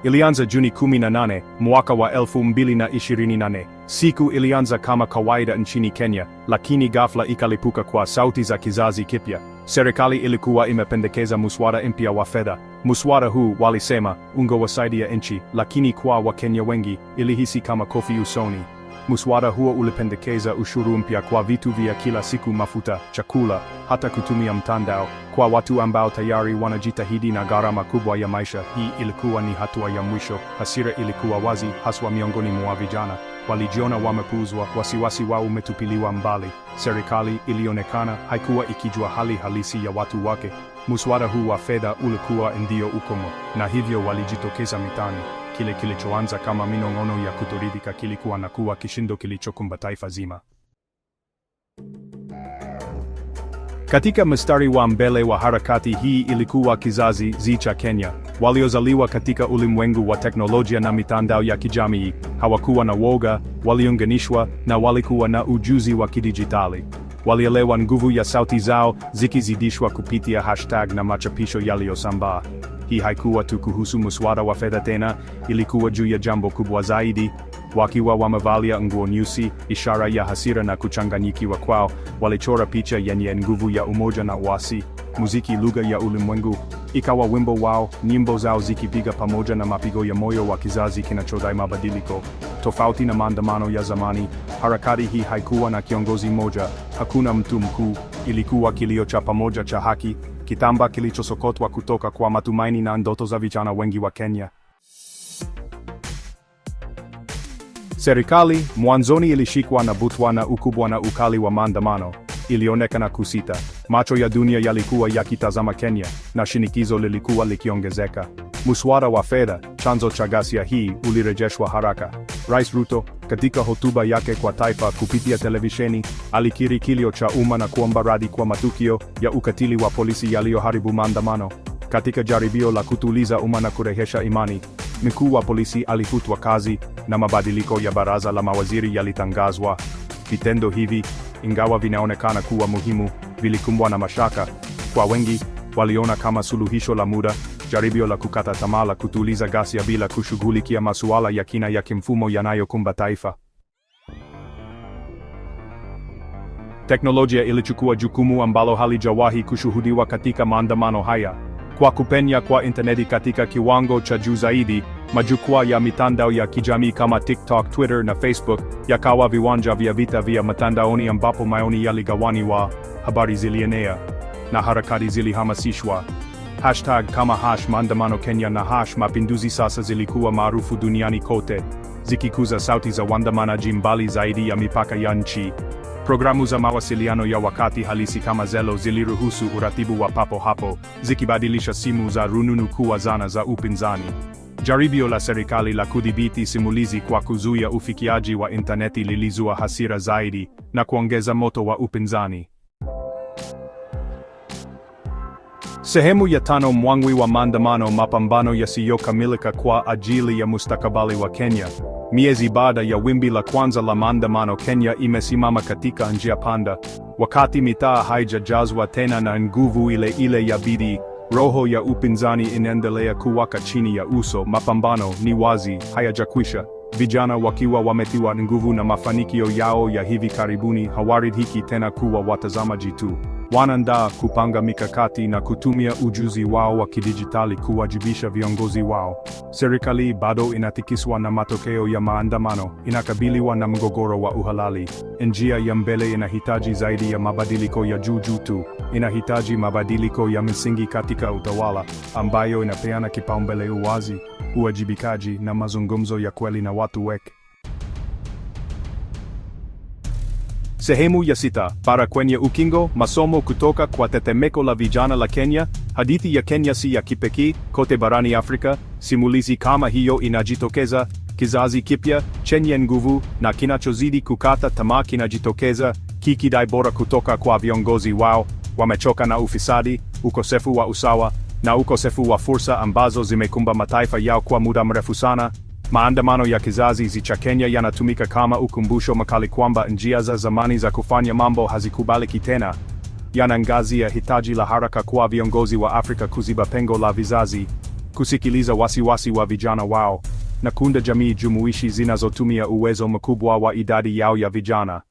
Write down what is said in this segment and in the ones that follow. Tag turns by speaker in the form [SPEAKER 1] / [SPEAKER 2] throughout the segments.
[SPEAKER 1] Ilianza Juni 18, mwaka wa 2028. Siku ilianza kama kawaida nchini Kenya, lakini ghafla ikalipuka kwa sauti za kizazi kipya. Serikali ilikuwa imependekeza muswada mpya wa fedha. Muswada huu, walisema, ungewasaidia nchi, lakini kwa Wakenya wengi, ilihisi kama kofi usoni. Muswada huo ulipendekeza ushuru mpya kwa vitu vya kila siku: mafuta, chakula, hata kutumia mtandao, kwa watu ambao tayari wanajitahidi na gharama kubwa ya maisha. Hii ilikuwa ni hatua ya mwisho. Hasira ilikuwa wazi, haswa miongoni mwa vijana. Walijiona wamepuuzwa, wasiwasi wao umetupiliwa mbali. Serikali ilionekana haikuwa ikijua hali halisi ya watu wake. Muswada huu wa fedha ulikuwa ndio ukomo, na hivyo walijitokeza mitaani. Kile kilichoanza kama minong'ono ya kutoridhika kilikuwa na kuwa kishindo kilichokumba taifa zima. Katika mstari wa mbele wa harakati hii ilikuwa kizazi Z cha Kenya, waliozaliwa katika ulimwengu wa teknolojia na mitandao ya kijamii. Hawakuwa na woga, waliunganishwa na walikuwa na ujuzi wa kidijitali. Walielewa nguvu ya sauti zao zikizidishwa kupitia hashtag na machapisho yaliyosambaa. Hii haikuwa tu kuhusu muswada wa fedha tena, ilikuwa juu ya jambo kubwa zaidi. Wakiwa wamevalia nguo nyeusi, ishara ya hasira na kuchanganyikiwa kwao, walichora picha yenye nguvu ya umoja na uasi. Muziki, lugha ya ulimwengu, ikawa wimbo wao, nyimbo zao zikipiga pamoja na mapigo ya moyo wa kizazi kinachodai mabadiliko. Tofauti na maandamano ya zamani, harakati hii haikuwa na kiongozi mmoja, hakuna mtu mkuu. Ilikuwa kilio cha pamoja cha haki, kitambaa kilichosokotwa kutoka kwa matumaini na ndoto za vijana wengi wa Kenya. Serikali mwanzoni ilishikwa na butwa na ukubwa na ukali wa maandamano. Ilionekana kusita. Macho ya dunia yalikuwa yakitazama Kenya, na shinikizo lilikuwa likiongezeka. Muswada wa fedha, chanzo cha ghasia hii, ulirejeshwa haraka. Rais Ruto, katika hotuba yake kwa taifa kupitia televisheni, alikiri kilio cha umma na kuomba radhi kwa matukio ya ukatili wa polisi yaliyoharibu maandamano. Katika jaribio la kutuliza umma na kurejesha imani, mkuu wa polisi alifutwa kazi na mabadiliko ya baraza la mawaziri yalitangazwa. Vitendo hivi, ingawa vinaonekana kuwa muhimu, vilikumbwa na mashaka. Kwa wengi, waliona kama suluhisho la muda, jaribio la kukata tamaa la kutuliza ghasia bila kushughulikia masuala ya kina ya kimfumo yanayokumba taifa. Teknolojia ilichukua jukumu ambalo halijawahi kushuhudiwa katika maandamano haya. Kwa kupenya kwa interneti katika kiwango cha juu zaidi, majukwaa ya mitandao ya kijamii kama TikTok, Twitter na Facebook yakawa viwanja vya vita vya mtandaoni ambapo maoni yaligawaniwa, habari zilienea na harakati zilihamasishwa. Hashtag kama #maandamano Kenya na #mapinduzi sasa zilikuwa maarufu duniani kote, zikikuza sauti za waandamanaji mbali zaidi ya mipaka ya nchi. Programu za mawasiliano ya wakati halisi kama Zello ziliruhusu uratibu wa papo hapo, zikibadilisha simu za rununu kuwa zana za upinzani. Jaribio la serikali la kudhibiti simulizi kwa kuzuia ufikiaji wa interneti lilizua hasira zaidi na kuongeza moto wa upinzani. Sehemu ya 5: mwangwi wa maandamano, mapambano yasiyokamilika kwa ajili ya mustakabali wa Kenya. Miezi baada ya wimbi la kwanza la maandamano, Kenya imesimama katika njia panda. Wakati mitaa haijajazwa tena na nguvu ile ile ya bidii, roho ya upinzani inaendelea kuwaka chini ya uso. Mapambano, ni wazi, hayajakwisha. Vijana wakiwa wametiwa nguvu na mafanikio yao ya hivi karibuni, hawaridhiki tena kuwa watazamaji tu. Wanaandaa, kupanga mikakati na kutumia ujuzi wao wa kidijitali kuwajibisha viongozi wao. Serikali bado inatikiswa na matokeo ya maandamano, inakabiliwa na mgogoro wa uhalali. Njia ya mbele inahitaji zaidi ya mabadiliko ya juu tu. Inahitaji mabadiliko ya msingi katika utawala, ambayo inapeana kipaumbele uwazi, uwajibikaji na mazungumzo ya kweli na watu wake. Sehemu ya 6: bara kwenye ukingo, masomo kutoka kwa tetemeko la vijana la Kenya. Hadithi ya Kenya si ya kipekee. Kote barani Afrika, simulizi kama hiyo inajitokeza. Kizazi kipya chenye nguvu na kinachozidi kukata tamaa kinajitokeza, kikidai bora kutoka kwa viongozi wao. Wamechoka na ufisadi, ukosefu wa usawa na ukosefu wa fursa ambazo zimekumba mataifa yao kwa muda mrefu sana. Maandamano ya kizazi Z cha Kenya yanatumika kama ukumbusho mkali kwamba njia za zamani za kufanya mambo hazikubaliki tena. Yanaangazia hitaji la haraka kwa viongozi wa Afrika kuziba pengo la vizazi. kusikiliza wasiwasi wa vijana wao, na kuunda jamii jumuishi zinazotumia uwezo mkubwa wa idadi yao ya vijana.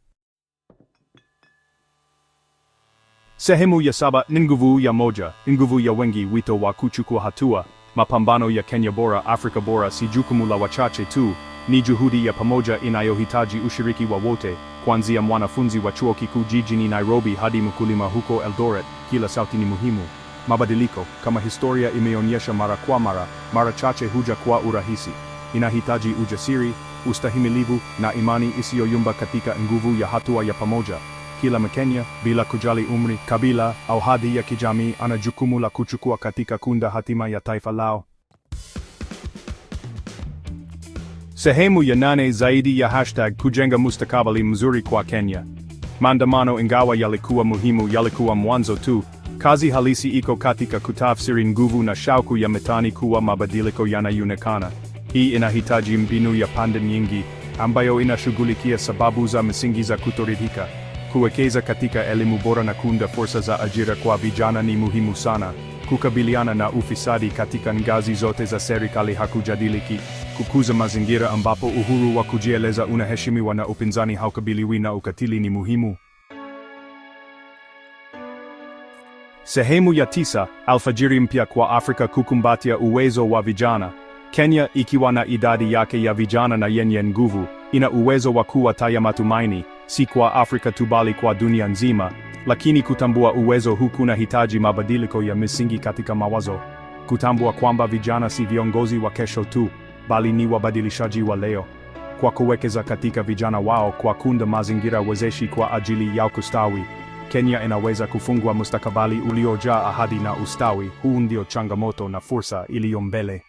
[SPEAKER 1] Sehemu ya 7: nguvu ya moja, nguvu ya wengi. Wito wa kuchukua hatua. Mapambano ya Kenya Bora, Afrika Bora si jukumu la wachache tu, ni juhudi ya pamoja inayohitaji ushiriki wa wote, kuanzia mwanafunzi wa chuo kikuu jijini Nairobi hadi mkulima huko Eldoret. Kila sauti ni muhimu. Mabadiliko, kama historia imeonyesha mara kwa mara chache huja kwa urahisi. Inahitaji ujasiri, ustahimilivu na imani isiyoyumba katika nguvu ya hatua ya pamoja. Kila Mkenya, bila kujali umri, kabila au hadhi ya kijamii, ana jukumu la kuchukua katika kuunda hatima ya taifa lao. Sehemu ya 8: zaidi ya kujenga mustakabali mzuri kwa Kenya. Maandamano, ingawa yalikuwa muhimu, yalikuwa mwanzo tu. Kazi halisi iko katika kutafsiri nguvu na shauku ya mitaani kuwa mabadiliko yanayoonekana. Hii inahitaji mbinu ya pande nyingi, ambayo inashughulikia sababu za msingi za kutoridhika. Kuwekeza katika elimu bora na kuunda fursa za ajira kwa vijana ni muhimu sana. Kukabiliana na ufisadi katika ngazi zote za serikali hakujadiliki. Kukuza mazingira ambapo uhuru wa kujieleza unaheshimiwa na upinzani haukabiliwi na ukatili ni muhimu. Sehemu ya 9: alfajiri mpya kwa Afrika. Kukumbatia uwezo wa vijana. Kenya, ikiwa na idadi yake ya vijana na yenye nguvu, ina uwezo wa kuwatia matumaini, si kwa Afrika tu bali kwa dunia nzima. Lakini kutambua uwezo huu kunahitaji mabadiliko ya misingi katika mawazo. Kutambua kwamba vijana si viongozi wa kesho tu, bali ni wabadilishaji wa leo. Kwa kuwekeza katika vijana wao, kwa kuunda mazingira wezeshi kwa ajili yao kustawi, Kenya inaweza kufungua mustakabali uliojaa ahadi na ustawi. Huu ndio changamoto na fursa iliyo mbele.